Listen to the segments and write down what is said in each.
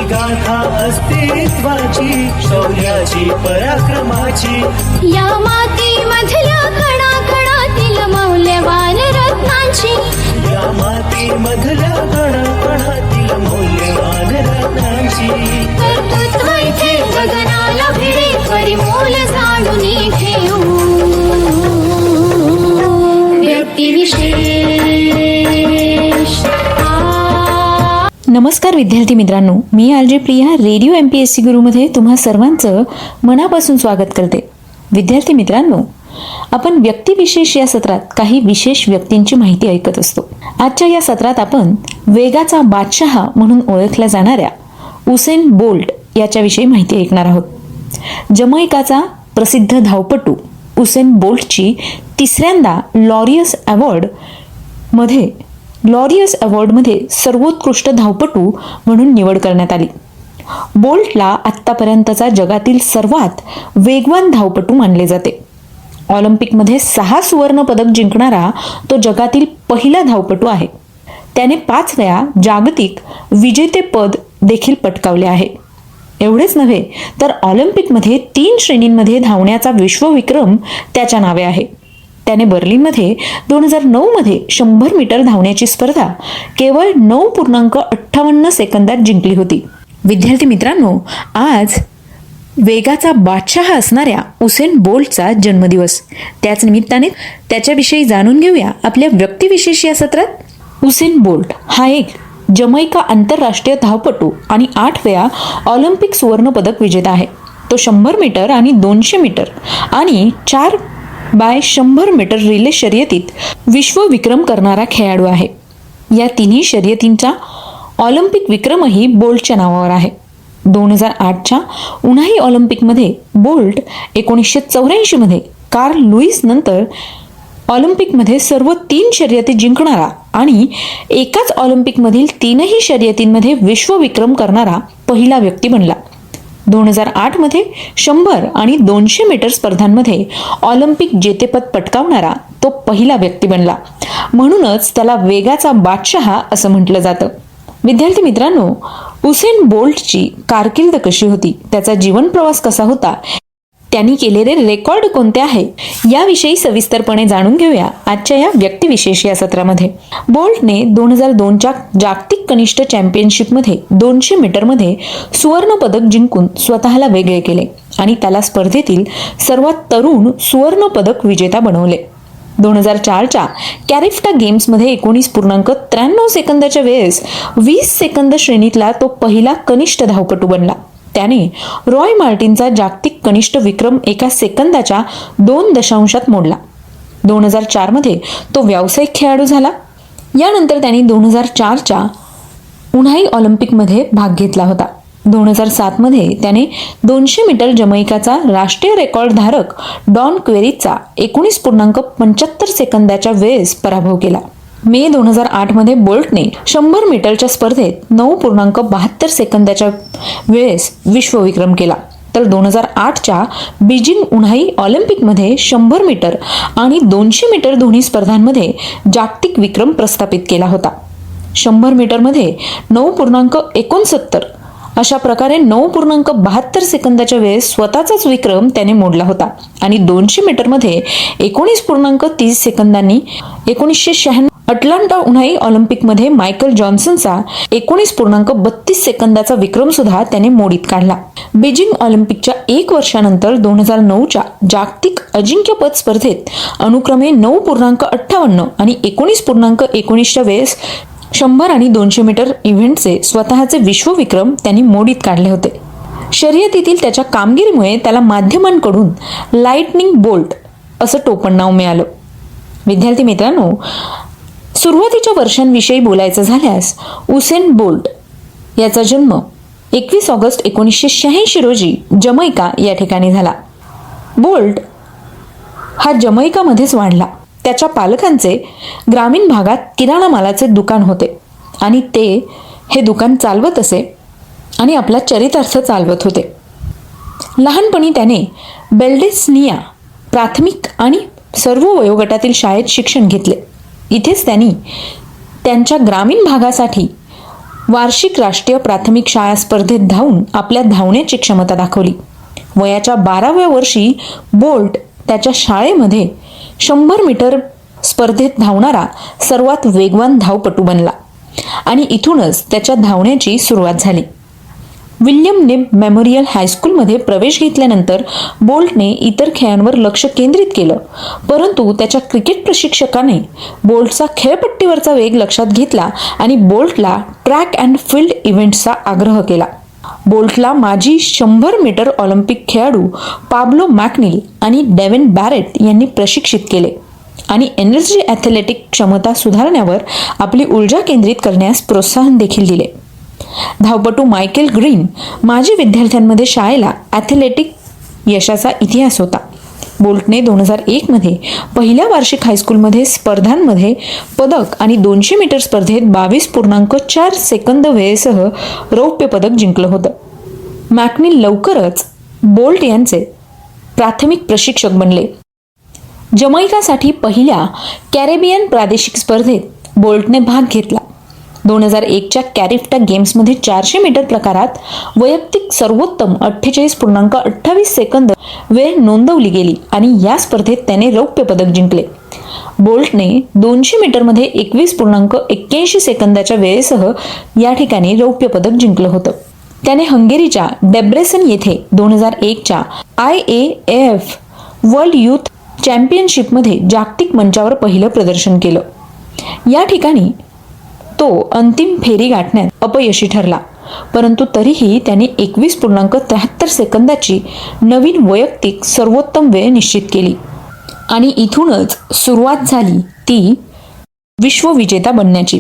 गाथा अस्तित्वाची शौर्याची पराक्रमाची या मातीमधल्या कणाकणातील मौल्यवान रत्नांची या मातीमधल्या कणाकणातील मौल्यवान रत्नांची कर्तृत्व इथे गगनाला भिडे परिमोल जाणून घेऊ व्यक्तिविशेष. नमस्कार विद्यार्थी मित्रांनो, मी आरजे प्रिया रेडिओ MPSC गुरुमध्ये तुम्हा सर्वांचं मनापासून स्वागत करते. विद्यार्थी मित्रांनो, आपण व्यक्तिविशेष या सत्रात काही विशेष व्यक्तींची माहिती ऐकत असतो. आजच्या या सत्रात आपण वेगाचा बादशहा म्हणून ओळखल्या जाणाऱ्या उसेन बोल्ट याच्याविषयी माहिती ऐकणार आहोत. जमैकाचा प्रसिद्ध धावपटू उसेन बोल्टची तिसऱ्यांदा लॉरियस अवॉर्डमध्ये सर्वोत्कृष्ट धावपटू म्हणून निवड करण्यात आली. बोल्टला आत्तापर्यंतचा जगातील सर्वात वेगवान धावपटू मानले जाते. ऑलिम्पिकमध्ये 6 सुवर्ण पदक जिंकणारा तो जगातील पहिला धावपटू आहे. त्याने 5 वेळा जागतिक विजेतेपद देखील पटकावले आहे. एवढेच नव्हे तर ऑलिम्पिकमध्ये 3 श्रेणींमध्ये धावण्याचा विश्वविक्रम त्याच्या नावे आहे. त्याने बर्लिनमध्ये 2009 मध्ये 100 मीटर धावण्याची स्पर्धा केवळ 9.58 सेकंदात जिंकली होती. विद्यार्थी मित्रांनो, आज वेगाचा बादशहा असणाऱ्या उसेन बोल्टचा जन्मदिवस. त्याच निमित्ताने त्याच्याविषयी जाणून घेऊया आपल्या व्यक्तिविशेष या सत्रात. उसेन बोल्ट हा एक जमैका आंतरराष्ट्रीय धावपटू आणि 8 वेळा ऑलिम्पिक सुवर्ण पदक विजेता आहे. तो 100 मीटर आणि 200 मीटर आणि 4x100 मीटर रिले शर्यतीत विश्वविक्रम करणारा खेळाडू आहे. या तिन्ही शर्यतींचा ऑलिम्पिक विक्रमही बोल्टच्या नावावर आहे. 2008च्या उन्हाळी ऑलिम्पिकमध्ये बोल्ट 1984 मध्ये कार्ल लुईस नंतर ऑलिम्पिकमध्ये सर्व 3 शर्यती जिंकणारा आणि एकाच ऑलिम्पिकमधील 3ही शर्यतींमध्ये विश्वविक्रम करणारा पहिला व्यक्ती बनला. 2008 मध्ये 100 आणि 200 मीटर स्पर्धांमध्ये ऑलिम्पिक जेतेपद पटकावणारा तो पहिला व्यक्ती बनला. म्हणूनच त्याला वेगाचा बादशहा असं म्हटलं जातं. विद्यार्थी मित्रांनो, उसेन बोल्टची कारकीर्द कशी होती, त्याचा जीवन प्रवास कसा होता, त्यांनी केलेले रेकॉर्ड कोणते आहे याविषयी सविस्तरपणे जाणून घेऊया आजच्या या व्यक्तिविशेष या सत्रामध्ये. बोल्टने 2002च्या जागतिक कनिष्ठ चॅम्पियनशिपमध्ये 200 मीटरमध्ये सुवर्ण पदक जिंकून स्वतःला वेगळे केले आणि त्याला स्पर्धेतील सर्वात तरुण सुवर्ण पदक विजेता बनवले. 2004च्या कॅरिफ्टा गेम्समध्ये 19.93 सेकंदाच्या वेळेस 20 सेकंद श्रेणीतला तो पहिला कनिष्ठ धावपटू बनला. त्याने रॉय मार्टिनचा जागतिक कनिष्ठ विक्रम 1 सेकंदाच्या 2 दशांशात मोडला. 2004 मध्ये तो व्यावसायिक खेळाडू झाला. यानंतर त्याने 2004च्या उन्हाळी ऑलिम्पिकमध्ये भाग घेतला होता. 2007 मध्ये त्याने 200 मीटर जमैकाचा राष्ट्रीय रेकॉर्ड धारक डॉन क्वेरीचा 19.75 सेकंदाच्या वेळेस पराभव केला. मे 2008 मध्ये बोल्टने 100 मीटरच्या स्पर्धेत 9.72 सेकंदाच्या वेळेस विश्वविक्रम केला. तर 2008च्या बीजिंग उन्हाळी ऑलिम्पिकमध्ये 100 मीटर आणि 200 मीटर दोन्ही स्पर्धांमध्ये जागतिक विक्रम प्रस्थापित केला होता. 100 मीटरमध्ये 9.69 अशा प्रकारे 9.72 सेकंदाच्या वेळेस स्वतःचाच विक्रम त्याने मोडला होता आणि 200 मीटरमध्ये 19.30 सेकंदांनी 1996 अटलांटा उन्हाळी ऑलिम्पिकमध्ये मायकल जॉन्सनचा 19.32 सेकंदाचा विक्रम सुद्धा त्याने मोडीत काढला. बीजिंग ऑलिम्पिकच्या 1 वर्षानंतर 2009च्या जागतिक अजिंक्यपद स्पर्धेत अनुक्रमे 9.58 आणि 19.19च्या वेळेस 100 आणि 200 मीटर इव्हेंटचे स्वतःचे विश्वविक्रम त्यांनी मोडीत काढले होते. शर्यतीतील त्याच्या कामगिरीमुळे त्याला माध्यमांकडून लाइटनिंग बोल्ट असं टोपण नाव मिळालं. विद्यार्थी मित्रांनो, सुरुवातीच्या वर्षांविषयी बोलायचं झाल्यास उसेन बोल्ट याचा जन्म 21 ऑगस्ट 1986 रोजी जमैका या ठिकाणी झाला. बोल्ट हा जमैकामध्येच वाढला. त्याच्या पालकांचे ग्रामीण भागात किराणा मालाचे दुकान होते आणि ते हे दुकान चालवत असे आणि आपला चरितार्थ चालवत होते. लहानपणी त्याने बेल्डेस्निया प्राथमिक आणि सर्व वयोगटातील शाळेत शिक्षण घेतले. इथेच त्यांनी त्यांच्या ग्रामीण भागासाठी वार्षिक राष्ट्रीय प्राथमिक शाळा स्पर्धेत धावून आपल्या धावण्याची क्षमता दाखवली. वयाच्या 12व्या वर्षी बोल्ट त्याच्या शाळेमध्ये 100 मीटर स्पर्धेत धावणारा सर्वात वेगवान धावपटू बनला आणि इथूनच त्याच्या धावण्याची सुरुवात झाली. विल्यम निब मेमोरियल हायस्कूलमध्ये प्रवेश घेतल्यानंतर बोल्टने इतर खेळांवर लक्ष केंद्रित केलं, परंतु त्याच्या क्रिकेट प्रशिक्षकाने बोल्टचा खेळपट्टीवरचा वेग लक्षात घेतला आणि बोल्टला ट्रॅक अँड फील्ड इव्हेंट्सचा आग्रह केला. बोल्टला माजी 100 मीटर ऑलिम्पिक खेळाडू पाब्लो मॅकनील आणि डेव्हिन बॅरेट यांनी प्रशिक्षित केले आणि एनर्जी ॲथलेटिक क्षमता सुधारण्यावर आपली ऊर्जा केंद्रित करण्यास प्रोत्साहन देखील दिले. धावपटू मायकेल ग्रीन माजी विद्यार्थ्यांमध्ये शाळेला ॲथलेटिक यशाचा इतिहास होता. बोल्टने 2001 मध्ये पहिल्या वार्षिक हायस्कूलमध्ये स्पर्धांमध्ये पदक आणि 200 मीटर स्पर्धेत 22.4 सेकंद वेळेसह रौप्य पदक जिंकलं होतं. मॅकनील लवकरच बोल्ट यांचे प्राथमिक प्रशिक्षक बनले. जमैकासाठी पहिल्या कॅरेबियन प्रादेशिक स्पर्धेत बोल्टने भाग घेतला. 2001च्या कॅरिफ्टा गेम्समध्ये 400 मीटर प्रकारात वैयक्तिक सर्वोत्तम 48.28 सेकंद वेळ नोंदवली गेली आणि या स्पर्धेत त्याने रौप्य पदक जिंकले. बोल्टने 200 मीटरमध्ये 21.81 सेकंदाच्या वेळेसह या ठिकाणी रौप्य पदक जिंकलं होतं. त्याने हंगेरीच्या डेब्रेसन येथे 2001च्या IAAF वर्ल्ड यूथ चॅम्पियनशिपमध्ये जागतिक मंचावर पहिलं प्रदर्शन केलं. या ठिकाणी तो अंतिम फेरी गाठण्यात अपयशी ठरला, परंतु तरीही त्याने 21.73 सेकंदाची नवीन वैयक्तिक सर्वोत्तम वेळ निश्चित केली आणि इथूनच सुरुवात झाली ती विश्वविजेता बनण्याची.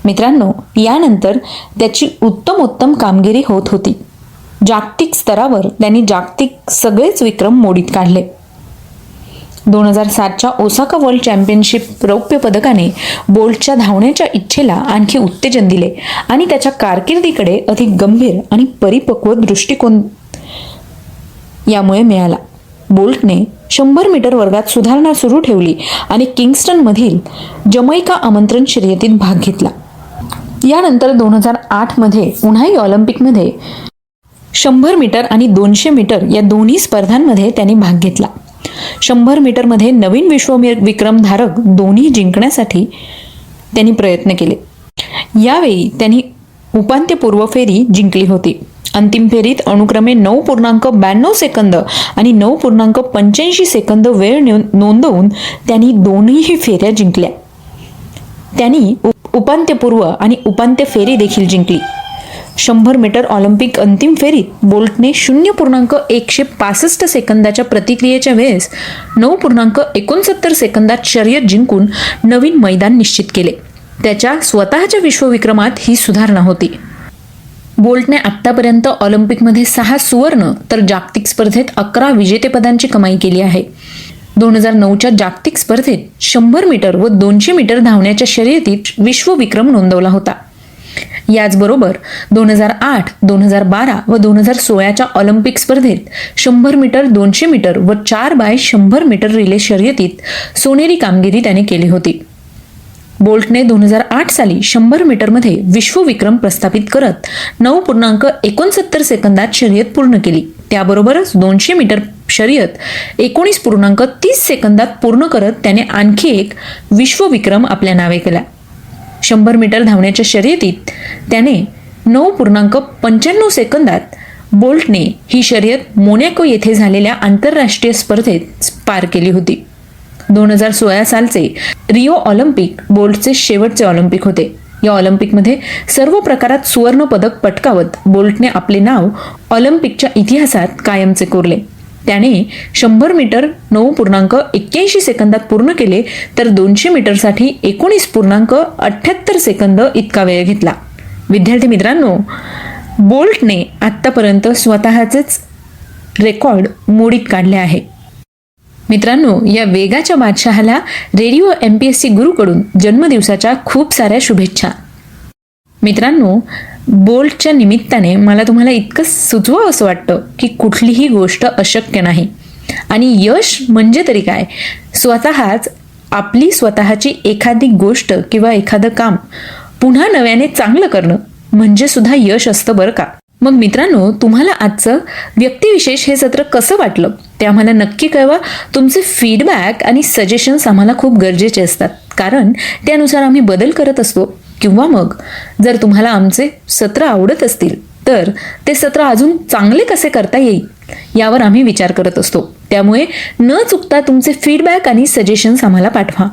मित्रांनो, यानंतर त्याची उत्तमोत्तम कामगिरी होत होती. जागतिक स्तरावर त्यांनी जागतिक सगळेच विक्रम मोडीत काढले. 2007च्या ओसाका वर्ल्ड चॅम्पियनशिप रौप्य पदकाने बोल्टच्या धावण्याच्या इच्छेला आणखी उत्तेजन दिले आणि त्याच्या कारकिर्दीकडे अधिक गंभीर आणि परिपक्व दृष्टिकोन यामुळे मिळाला. बोल्टने 100 मीटर वर्गात सुधारणा सुरू ठेवली आणि किंगस्टनमधील जमैका आमंत्रण शर्यतीत भाग घेतला. यानंतर 2008 मध्ये उन्हाळी ऑलिम्पिकमध्ये 100 मीटर आणि 200 मीटर या दोन्ही स्पर्धांमध्ये त्यांनी भाग घेतला. 100 मीटरमध्ये नवीन विक्रमधारक दोन्ही जिंकण्यासाठी त्यांनी प्रयत्न केले. यावेळी त्यांनी उपांत्यपूर्व फेरी जिंकली होती. अंतिम फेरीत अनुक्रमे 9.92 सेकंद आणि 9.85 सेकंद वेळ नोंदवून त्यांनी दोन्ही फेऱ्या जिंकल्या. त्यांनी उपांत्यपूर्व आणि उपांत्य फेरी देखील जिंकली. 100 मीटर ऑलिम्पिक अंतिम फेरीत बोल्टने 0.165 सेकंदाच्या प्रतिक्रियेच्या वेळेस 9.69 सेकंदात शर्यत जिंकून नवीन मैदान निश्चित केले. त्याच्या स्वतःच्या विश्वविक्रमात ही सुधारणा होती. बोल्टने आत्तापर्यंत ऑलिम्पिकमध्ये 6 सुवर्ण तर जागतिक स्पर्धेत 11 विजेतेपदांची कमाई केली आहे. 2009च्या जागतिक स्पर्धेत 100 मीटर व 200 मीटर धावण्याच्या शर्यतीत विश्वविक्रम नोंदवला होता. याचबरोबर 2008, 2012 व 2016च्या ऑलिम्पिक स्पर्धेत 100 मीटर, 200 मीटर व 4x100 मीटर रिले शर्यतीत सोनेरी कामगिरी त्याने केली होती. बोल्टने 2008 साली 100 मीटरमध्ये विश्वविक्रम प्रस्थापित करत 9.69 सेकंदात शर्यत पूर्ण केली. त्याबरोबरच 200 मीटर शर्यत 19.30 सेकंदात पूर्ण करत त्याने आणखी एक विश्वविक्रम आपल्या नावे केला. 100 मीटर धावण्याच्या शर्यतीत त्याने 9.95 सेकंदात बोल्टने ही शर्यत मोनॅको येथे झालेल्या आंतरराष्ट्रीय स्पर्धेत पार केली होती. 2016 सालचे रिओ ऑलिम्पिक बोल्टचे शेवटचे ऑलिम्पिक होते. या ऑलिम्पिकमध्ये सर्व प्रकारात सुवर्ण पदक पटकावत बोल्टने आपले नाव ऑलिम्पिकच्या इतिहासात कायमचे कोरले. त्याने 100 मीटर 9.81 सेकंदात पूर्ण केले तर 200 मीटरसाठी 19.78 सेकंद इतका वेळ घेतला. विद्यार्थी मित्रांनो, बोल्टने आत्तापर्यंत स्वतःचेच रेकॉर्ड मोडीत काढले आहे. मित्रांनो, या वेगाच्या बादशहाला रेडिओ MPSC गुरुकडून जन्मदिवसाच्या खूप साऱ्या शुभेच्छा. मित्रांनो, बोल्टच्या निमित्ताने मला तुम्हाला इतकं सुचवावं असं वाटतं की कुठलीही गोष्ट अशक्य नाही. आणि यश म्हणजे तरी काय, स्वतःच आपली स्वतःची एखादी गोष्ट किंवा एखादं काम पुन्हा नव्याने चांगलं करणं म्हणजे सुद्धा यश असतं बरं का. मग मित्रांनो, तुम्हाला आजचं व्यक्तिविशेष हे सत्र कसं वाटलं ते आम्हाला नक्की कळवा. तुमचे फीडबॅक आणि सजेशन्स आम्हाला खूप गरजेचे असतात, कारण त्यानुसार आम्ही बदल करत असतो. किंवा मग जर तुम्हाला आमचे सत्र आवडत असतील तर ते सत्र अजून चांगले कसे करता येईल यावर आम्ही विचार करत असतो. त्यामुळे न चुकता तुमचे फीडबॅक आणि सजेशन्स आम्हाला पाठवा.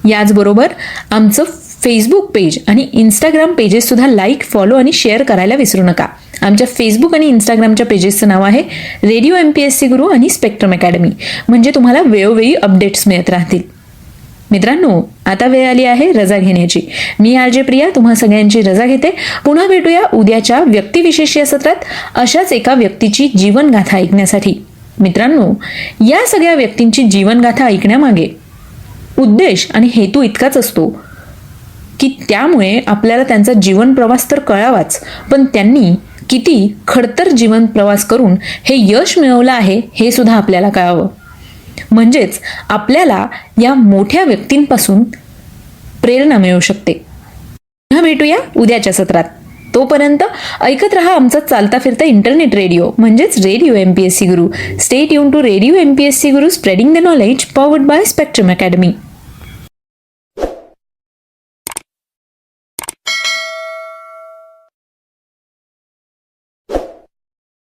याचबरोबर आमचं फेसबुक पेज आणि इंस्टाग्राम पेजेस सुद्धा लाईक, फॉलो आणि शेअर करायला विसरू नका. आमच्या फेसबुक आणि इंस्टाग्रामच्या पेजेसचं नाव आहे रेडिओ MPSC गुरु आणि स्पेक्ट्रम अकॅडमी. म्हणजे तुम्हाला वेळोवेळी अपडेट्स मिळत राहतील. मित्रांनो, आता वेळ आली आहे रजा घेण्याची. मी RJ प्रिया तुम्हा सगळ्यांची रजा घेते. पुन्हा भेटूया उद्याच्या व्यक्तिविशेष या सत्रात अशाच एका व्यक्तीची जीवनगाथा ऐकण्यासाठी. मित्रांनो, या सगळ्या व्यक्तींची जीवनगाथा ऐकण्यामागे उद्देश आणि हेतू इतकाच असतो की त्यामुळे आपल्याला त्यांचा जीवन प्रवास तर कळावाच, पण त्यांनी किती खडतर जीवन प्रवास करून हे यश मिळवलं आहे हे सुद्धा आपल्याला कळावं. म्हणजेच आपल्याला या मोठ्या व्यक्तींपासून प्रेरणा मिळू शकते. पुन्हा भेटूया उद्याच्या सत्रात. तोपर्यंत ऐकत रहा आमचा चालता फिरता इंटरनेट रेडिओ म्हणजेच radio MPSC Guru. Stay tune to radio MPSC Guru, spreading the knowledge, powered by Spectrum academy.